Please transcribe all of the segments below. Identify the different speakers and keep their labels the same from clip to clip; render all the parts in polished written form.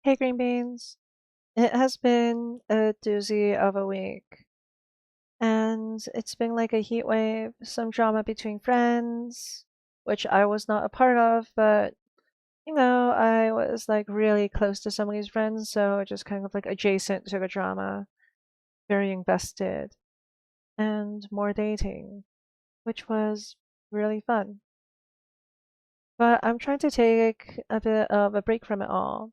Speaker 1: Hey, green beans. It has been a doozy of a week, and it's been like a heat wave, some drama between friends, which I was not a part of, but I was like really close to some of these friends, so just kind of like adjacent to the drama, very invested, and more dating, which was really fun. But I'm trying to take a bit of a break from it all.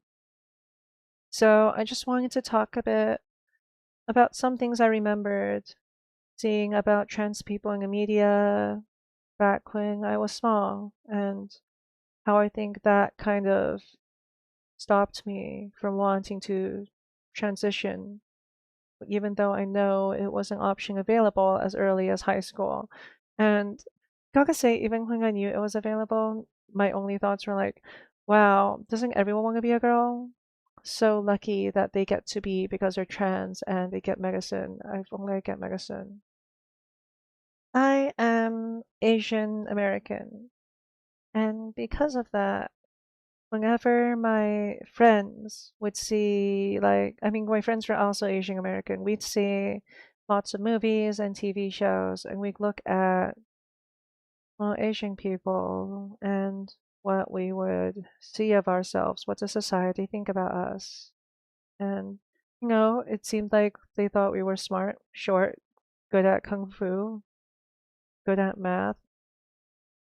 Speaker 1: So I just wanted to talk a bit about some things I remembered seeing about trans people in the media back when I was small, and how I think that kind of stopped me from wanting to transition, even though I know it was an option available as early as high school. And gotta say, even when I knew it was available, my only thoughts were like, wow, doesn't everyone want to be a girl? So lucky that they get to be because they're trans and they get medicine. If only I get medicine. I am Asian American, and because of that, whenever my friends would see, like, I mean, my friends were also Asian American, we'd see lots of movies and TV shows, and we'd look at, well, Asian people and what we would see of ourselves. What does society think about us? And, it seemed like they thought we were smart, short, good at kung fu, good at math,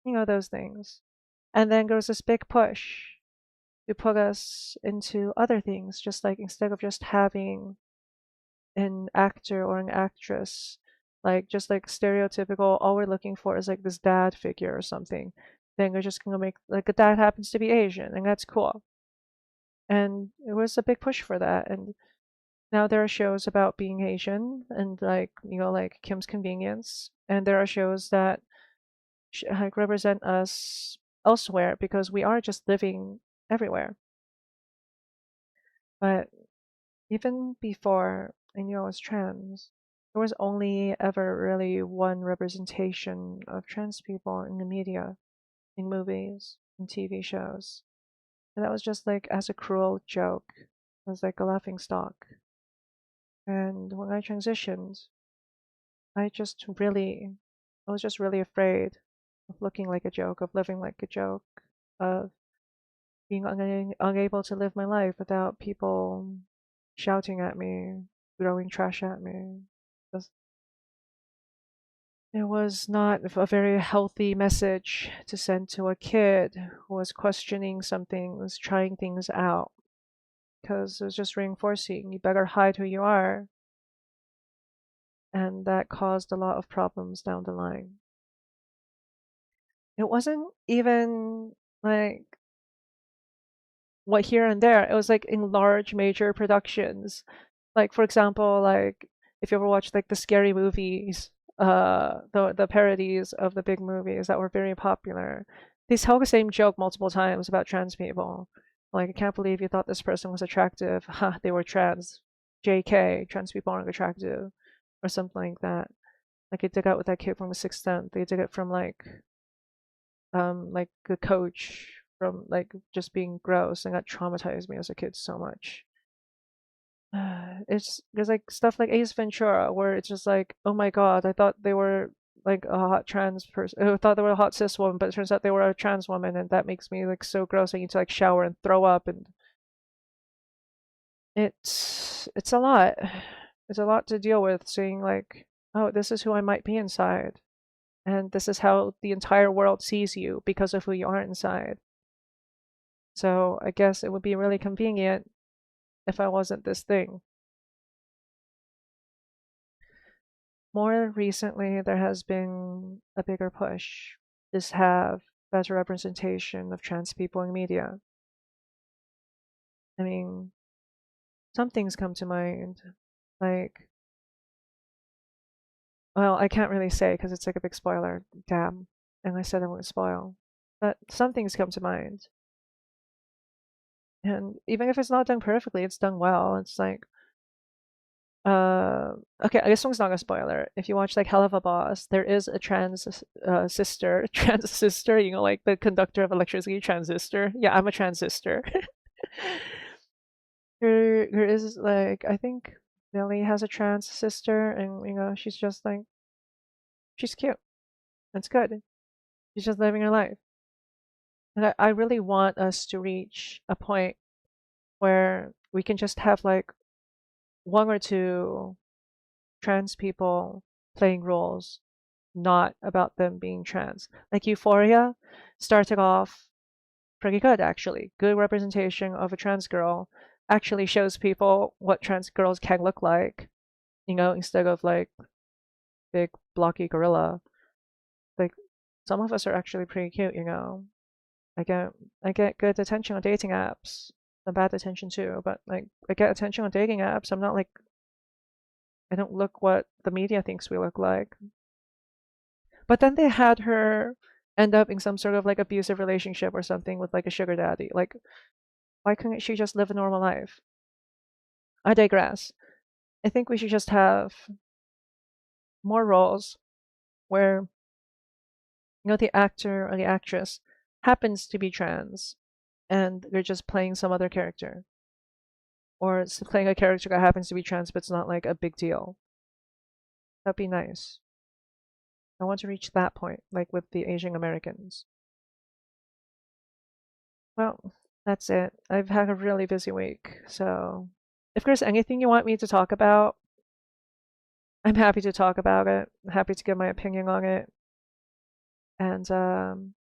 Speaker 1: those things. And then there was this big push to put us into other things, just like instead of just having an actor or an actress, like just like stereotypical, all we're looking for is like this dad figure or something. Then they're just gonna make like a dad happens to be Asian, and that's cool. And it was a big push for that. And now there are shows about being Asian and like, like Kim's Convenience. And there are shows that like represent us elsewhere because we are just living everywhere. But even before I knew I was trans, there was only ever really one representation of trans people in the media, in movies, in TV shows. And that was just like as a cruel joke, as like a laughing stock. And when I transitioned, I just really, I was just really afraid of looking like a joke, of living like a joke, of being unable to live my life without people shouting at me, throwing trash at me. It was not a very healthy message to send to a kid who was questioning some things, trying things out, because it was just reinforcing you better hide who you are. And that caused a lot of problems down the line. It wasn't even like what here and there, it was like in large major productions. Like for example, like if you ever watched like the scary movies, the parodies of the big movies that were very popular, they tell the same joke multiple times about trans people. Like, I can't believe you thought this person was attractive. Ha, they were trans. JK, trans people aren't attractive, or something like that. Like they did it with that kid from the Sixth Sense. They did it from like the coach from like just being gross, and that traumatized me as a kid so much. It's there's like stuff like Ace Ventura where it's just like, oh my god, I thought they were like a hot trans person. I thought they were a hot cis woman, but it turns out they were a trans woman, and that makes me like so gross. I need to like shower and throw up, and it's a lot. It's a lot to deal with, seeing like, oh, this is who I might be inside, and this is how the entire world sees you because of who you are inside. So I guess it would be really convenient if I wasn't this thing. More recently, there has been a bigger push to have better representation of trans people in media. I mean, some things come to mind, like, well, I can't really say because it's like a big spoiler. Damn. And I said I won't spoil. But some things come to mind. And even if it's not done perfectly, it's done well. It's like, okay, this one's not a spoiler. If you watch like Hell of a Boss, there is a trans sister, trans sister, like the conductor of electricity transistor. Yeah, I'm a transistor. There is like I think Millie has a trans sister, and she's just like she's cute. It's good. She's just living her life. And I really want us to reach a point where we can just have like one or two trans people playing roles, not about them being trans. Like Euphoria started off pretty good, actually. Good representation of a trans girl actually shows people what trans girls can look like, instead of like big blocky gorilla. Like some of us are actually pretty cute. I get I get good attention on dating apps. And bad attention too, but like I get attention on dating apps. I'm not like I don't look what the media thinks we look like. But then they had her end up in some sort of like abusive relationship or something with like a sugar daddy. Like, why couldn't she just live a normal life? I digress. I think we should just have more roles where, the actor or the actress happens to be trans and they're just playing some other character. Or it's playing a character that happens to be trans but it's not like a big deal. That'd be nice. I want to reach that point, like with the Asian Americans. Well, that's it. I've had a really busy week, so if there's anything you want me to talk about, I'm happy to talk about it. Happy to give my opinion on it. And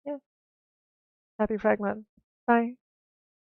Speaker 1: yeah, happy Fragment. Bye.